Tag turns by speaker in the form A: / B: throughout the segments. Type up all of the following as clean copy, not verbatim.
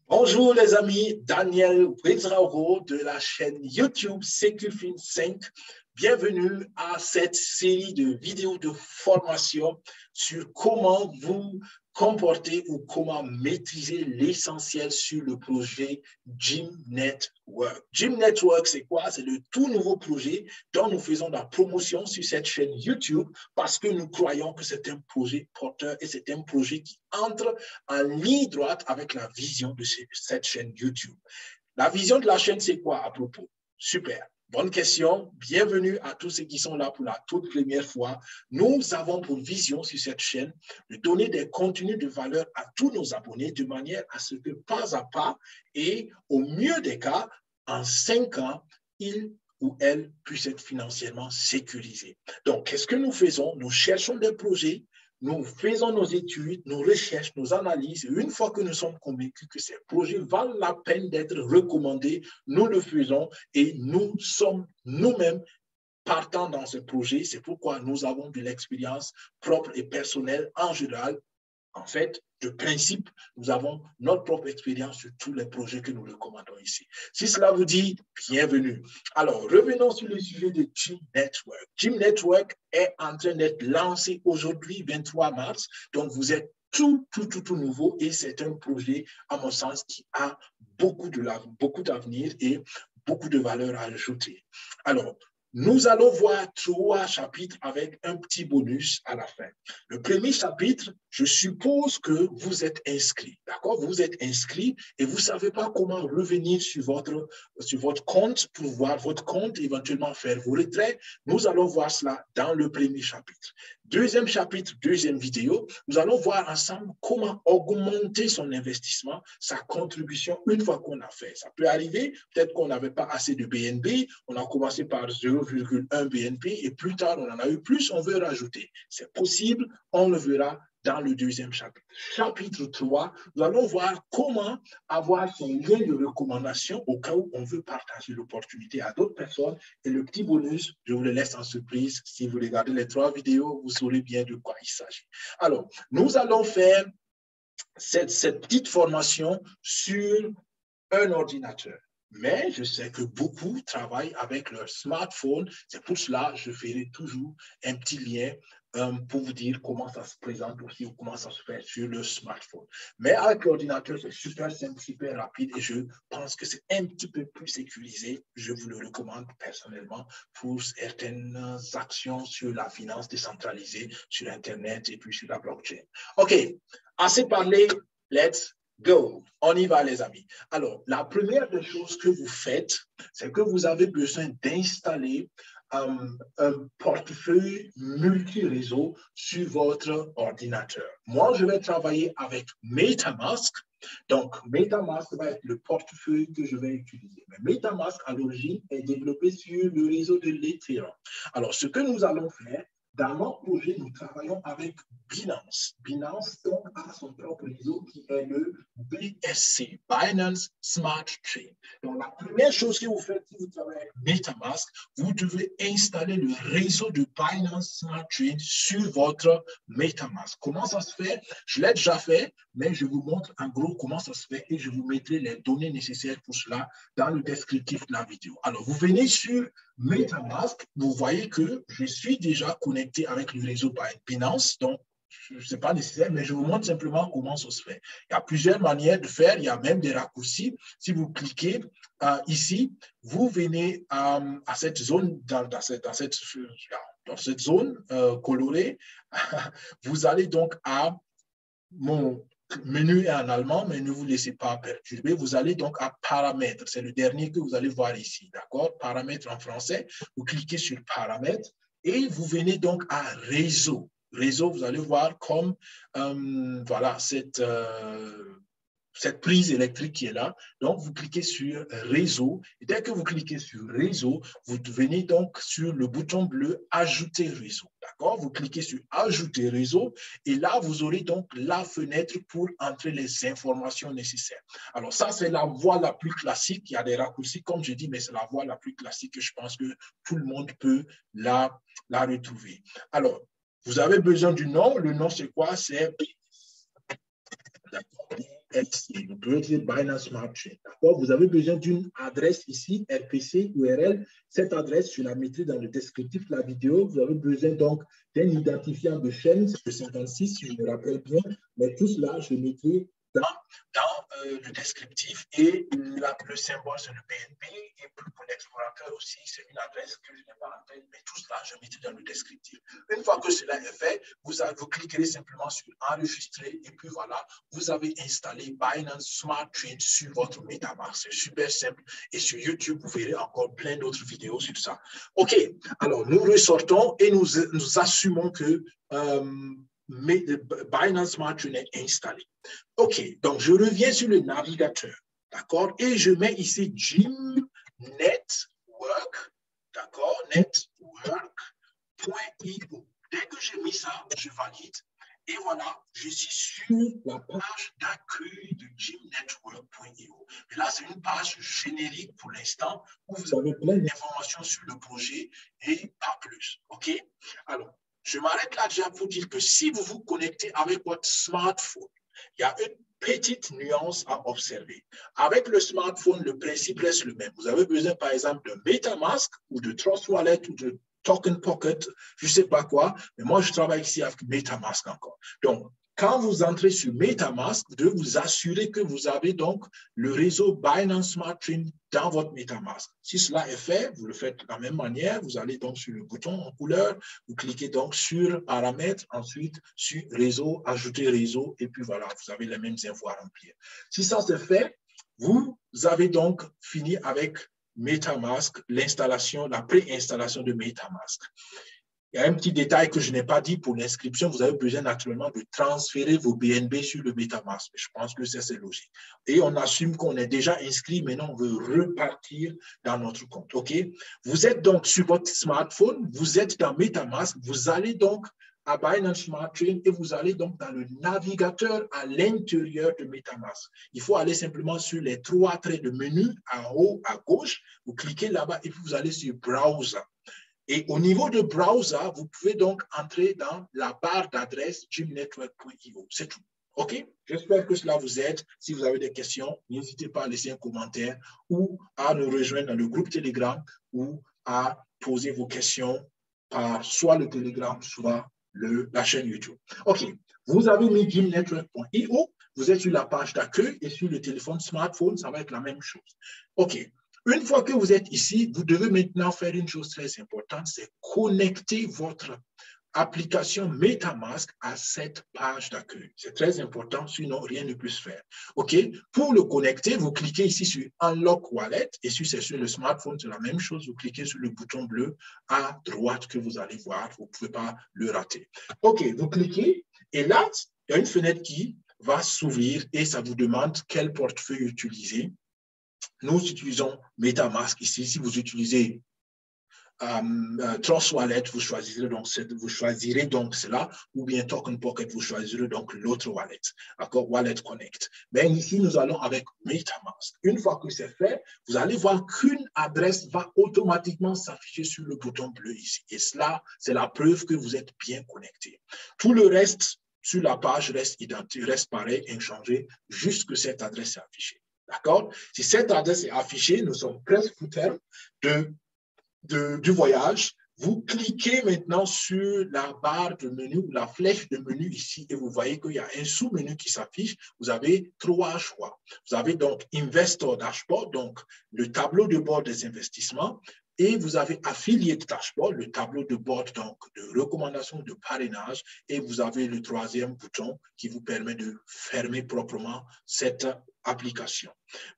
A: Bonjour les amis, Daniel Ouedraogo de la chaîne YouTube Secufin 5. Bienvenue à cette série de vidéos de formation sur comment vous comporter ou comment maîtriser l'essentiel sur le projet Gym Network. Gym Network, c'est quoi? C'est le tout nouveau projet dont nous faisons la promotion sur cette chaîne YouTube parce que nous croyons que c'est un projet porteur et c'est un projet qui entre en ligne droite avec la vision de cette chaîne YouTube. La vision de la chaîne, c'est quoi à propos? Super. Bonne question. Bienvenue à tous ceux qui sont là pour la toute première fois. Nous avons pour vision sur cette chaîne de donner des contenus de valeur à tous nos abonnés de manière à ce que pas à pas et au mieux des cas, en 5 ans, ils ou elles puissent être financièrement sécurisés. Donc, qu'est-ce que nous faisons? Nous cherchons des projets. Nous faisons nos études, nos recherches, nos analyses. Et une fois que nous sommes convaincus que ces projets valent la peine d'être recommandés, nous le faisons et nous sommes nous-mêmes partants dans ce projet. C'est pourquoi nous avons de l'expérience propre et personnelle en général. En fait, de principe, nous avons notre propre expérience sur tous les projets que nous recommandons ici. Si cela vous dit, bienvenue. Alors, revenons sur le sujet de Gym Network. Gym Network est en train d'être lancé aujourd'hui, 23 mars. Donc, vous êtes tout nouveau et c'est un projet, à mon sens, qui a beaucoup d'avenir et beaucoup de valeur à ajouter. Alors, nous allons voir 3 chapitres avec un petit bonus à la fin. Le premier chapitre, je suppose que vous êtes inscrit, d'accord? Vous êtes inscrit et vous ne savez pas comment revenir sur votre compte pour voir votre compte, éventuellement faire vos retraits. Nous allons voir cela dans le premier chapitre. Deuxième chapitre, deuxième vidéo, nous allons voir ensemble comment augmenter son investissement, sa contribution une fois qu'on a fait. Ça peut arriver, peut-être qu'on n'avait pas assez de BNB, on a commencé par 0,1 BNB et plus tard, on en a eu plus, on veut rajouter. C'est possible, on le verra dans le deuxième chapitre. Chapitre 3, nous allons voir comment avoir son lien de recommandation au cas où on veut partager l'opportunité à d'autres personnes. Et le petit bonus, je vous le laisse en surprise. Si vous regardez les 3 vidéos, vous saurez bien de quoi il s'agit. Alors, nous allons faire cette petite formation sur un ordinateur. Mais je sais que beaucoup travaillent avec leur smartphone. C'est pour cela que je ferai toujours un petit lien pour vous dire comment ça se présente aussi ou comment ça se fait sur le smartphone. Mais avec l'ordinateur, c'est super simple, super rapide et je pense que c'est un petit peu plus sécurisé. Je vous le recommande personnellement pour certaines actions sur la finance décentralisée, sur Internet et puis sur la blockchain. OK, assez parlé, let's go. On y va, les amis. Alors, la première des choses que vous faites, c'est que vous avez besoin d'installer un portefeuille multi-réseau sur votre ordinateur. Moi, je vais travailler avec MetaMask. Donc, MetaMask va être le portefeuille que je vais utiliser. Mais MetaMask, à l'origine, est développé sur le réseau de l'Ethereum. Alors, ce que nous allons faire, dans notre projet, nous travaillons avec Binance. Binance donc, a son propre réseau qui est le BSC, Binance Smart Chain. Donc, la première chose que vous faites si vous travaillez avec MetaMask, vous devez installer le réseau de Binance Smart Chain sur votre MetaMask. Comment ça se fait? Je l'ai déjà fait, mais je vous montre en gros comment ça se fait et je vous mettrai les données nécessaires pour cela dans le descriptif de la vidéo. Alors, vous venez sur MetaMask, vous voyez que je suis déjà connecté avec le réseau Binance, donc ce n'est pas nécessaire, mais je vous montre simplement comment ça se fait. Il y a plusieurs manières de faire, il y a même des raccourcis. Si vous cliquez ici, vous venez à cette zone, dans cette zone colorée, vous allez donc à mon menu est en allemand, mais ne vous laissez pas perturber. Vous allez donc à paramètres. C'est le dernier que vous allez voir ici. D'accord? Paramètres en français. Vous cliquez sur paramètres et vous venez donc à réseau. Réseau, vous allez voir comme voilà cette prise électrique qui est là. Donc, vous cliquez sur réseau. Et dès que vous cliquez sur réseau, vous venez donc sur le bouton bleu ajouter réseau. D'accord? Vous cliquez sur ajouter réseau et là, vous aurez donc la fenêtre pour entrer les informations nécessaires. Alors, ça, c'est la voie la plus classique. Il y a des raccourcis, comme je dis, mais c'est la voie la plus classique que je pense que tout le monde peut la retrouver. Alors, vous avez besoin du nom. Le nom, c'est quoi? C'est BSC. Vous pouvez utiliser Binance Smart Chain. D'accord? Vous avez besoin d'une adresse ici, RPC, URL. Cette adresse, je la mettrai dans le descriptif de la vidéo. Vous avez besoin donc d'un identifiant de chaîne, c'est le 56, si je me rappelle bien. Mais tout cela, je le mettrai dans le descriptif et le symbole c'est le BNB et pour l'explorateur aussi c'est une adresse que je n'ai pas en tête, mais tout cela je mettrai dans le descriptif. Une fois que cela est fait, vous cliquerez simplement sur enregistrer et puis voilà, vous avez installé Binance Smart Chain sur votre MetaMask. C'est super simple et sur YouTube vous verrez encore plein d'autres vidéos sur ça. Ok, alors nous ressortons et nous assumons que Binance Smart Chain est installé. OK, donc je reviens sur le navigateur, d'accord, et je mets ici Gym Network, d'accord, network.io. Dès que j'ai mis ça, je valide. Et voilà, je suis sur la page d'accueil de gymnetwork.io. Et là, c'est une page générique pour l'instant où vous avez plein d'informations sur le projet et pas plus. OK? Alors, je m'arrête là déjà pour dire que si vous vous connectez avec votre smartphone, il y a une petite nuance à observer. Avec le smartphone, le principe reste le même. Vous avez besoin, par exemple, de MetaMask ou de Trust Wallet ou de Token Pocket, je ne sais pas quoi, mais moi, je travaille ici avec MetaMask encore. Donc, quand vous entrez sur MetaMask, vous devez vous assurer que vous avez donc le réseau Binance Smart Chain dans votre MetaMask. Si cela est fait, vous le faites de la même manière. Vous allez donc sur le bouton en couleur, vous cliquez donc sur paramètres, ensuite sur réseau, ajouter réseau, et puis voilà, vous avez les mêmes infos à remplir. Si ça c'est fait, vous avez donc fini avec MetaMask, l'installation, la préinstallation de MetaMask. Il y a un petit détail que je n'ai pas dit pour l'inscription. Vous avez besoin naturellement de transférer vos BNB sur le MetaMask. Je pense que ça, c'est logique. Et on assume qu'on est déjà inscrit. Maintenant, on veut repartir dans notre compte. OK? Vous êtes donc sur votre smartphone. Vous êtes dans MetaMask. Vous allez donc à Binance Smart Chain et vous allez donc dans le navigateur à l'intérieur de MetaMask. Il faut aller simplement sur les trois traits de menu en haut à gauche. Vous cliquez là-bas et puis vous allez sur Browser. Et au niveau de browser, vous pouvez donc entrer dans la barre d'adresse gymnetwork.io. C'est tout. OK? J'espère que cela vous aide. Si vous avez des questions, n'hésitez pas à laisser un commentaire ou à nous rejoindre dans le groupe Telegram ou à poser vos questions par soit le Telegram, soit la chaîne YouTube. OK. Vous avez mis gymnetwork.io. Vous êtes sur la page d'accueil et sur le téléphone smartphone, ça va être la même chose. OK. Une fois que vous êtes ici, vous devez maintenant faire une chose très importante, c'est connecter votre application MetaMask à cette page d'accueil. C'est très important, sinon rien ne peut se faire. OK? Pour le connecter, vous cliquez ici sur Unlock Wallet et si c'est sur le smartphone, c'est la même chose. Vous cliquez sur le bouton bleu à droite que vous allez voir. Vous ne pouvez pas le rater. OK, vous cliquez et là, il y a une fenêtre qui va s'ouvrir et ça vous demande quel portefeuille utiliser. Nous utilisons MetaMask ici. Si vous utilisez Trust Wallet, vous choisirez donc cela, ou bien Token Pocket, vous choisirez donc l'autre wallet, d'accord, Wallet Connect. Mais ici, nous allons avec MetaMask. Une fois que c'est fait, vous allez voir qu'une adresse va automatiquement s'afficher sur le bouton bleu ici. Et cela, c'est la preuve que vous êtes bien connecté. Tout le reste sur la page reste identique, reste pareil, inchangé, juste que cette adresse est affichée. D'accord? Si cette adresse est affichée, nous sommes presque au terme du voyage. Vous cliquez maintenant sur la barre de menu ou la flèche de menu ici et vous voyez qu'il y a un sous-menu qui s'affiche. Vous avez trois choix. Vous avez donc Investor Dashboard, donc le tableau de bord des investissements. Et vous avez Affiliate Dashboard, le tableau de bord donc de recommandation de parrainage. Et vous avez le troisième bouton qui vous permet de fermer proprement cette application.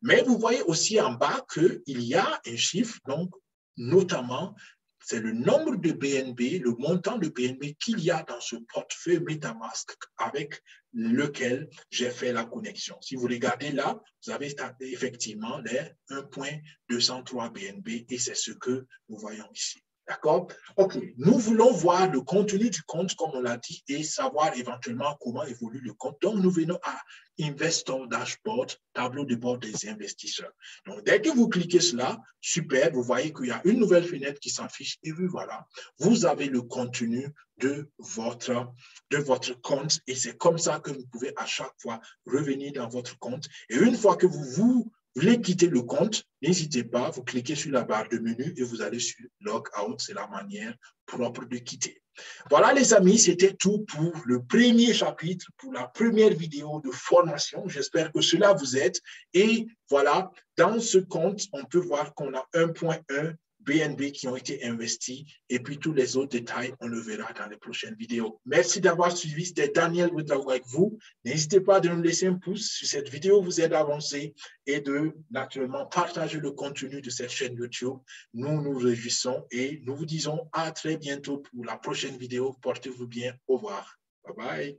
A: Mais vous voyez aussi en bas qu'il y a un chiffre, donc notamment, c'est le nombre de BNB, le montant de BNB qu'il y a dans ce portefeuille MetaMask avec lequel j'ai fait la connexion. Si vous regardez là, vous avez effectivement les 1.203 BNB et c'est ce que nous voyons ici. D'accord? OK. Nous voulons voir le contenu du compte, comme on l'a dit, et savoir éventuellement comment évolue le compte. Donc, nous venons à Investor Dashboard, tableau de bord des investisseurs. Donc, dès que vous cliquez cela, super, vous voyez qu'il y a une nouvelle fenêtre qui s'affiche et puis voilà, vous avez le contenu de votre compte et c'est comme ça que vous pouvez à chaque fois revenir dans votre compte. Et une fois que vous voulez quitter le compte, n'hésitez pas, vous cliquez sur la barre de menu et vous allez sur Log Out, c'est la manière propre de quitter. Voilà les amis, c'était tout pour le premier chapitre, pour la première vidéo de formation. J'espère que cela vous aide. Et voilà, dans ce compte, on peut voir qu'on a 1.1 BNB qui ont été investis et puis tous les autres détails, on le verra dans les prochaines vidéos. Merci d'avoir suivi, c'était Daniel Ouedraogo avec vous. N'hésitez pas de nous laisser un pouce si cette vidéo vous aide à avancer et de naturellement partager le contenu de cette chaîne YouTube. Nous nous réjouissons et nous vous disons à très bientôt pour la prochaine vidéo. Portez-vous bien. Au revoir. Bye bye.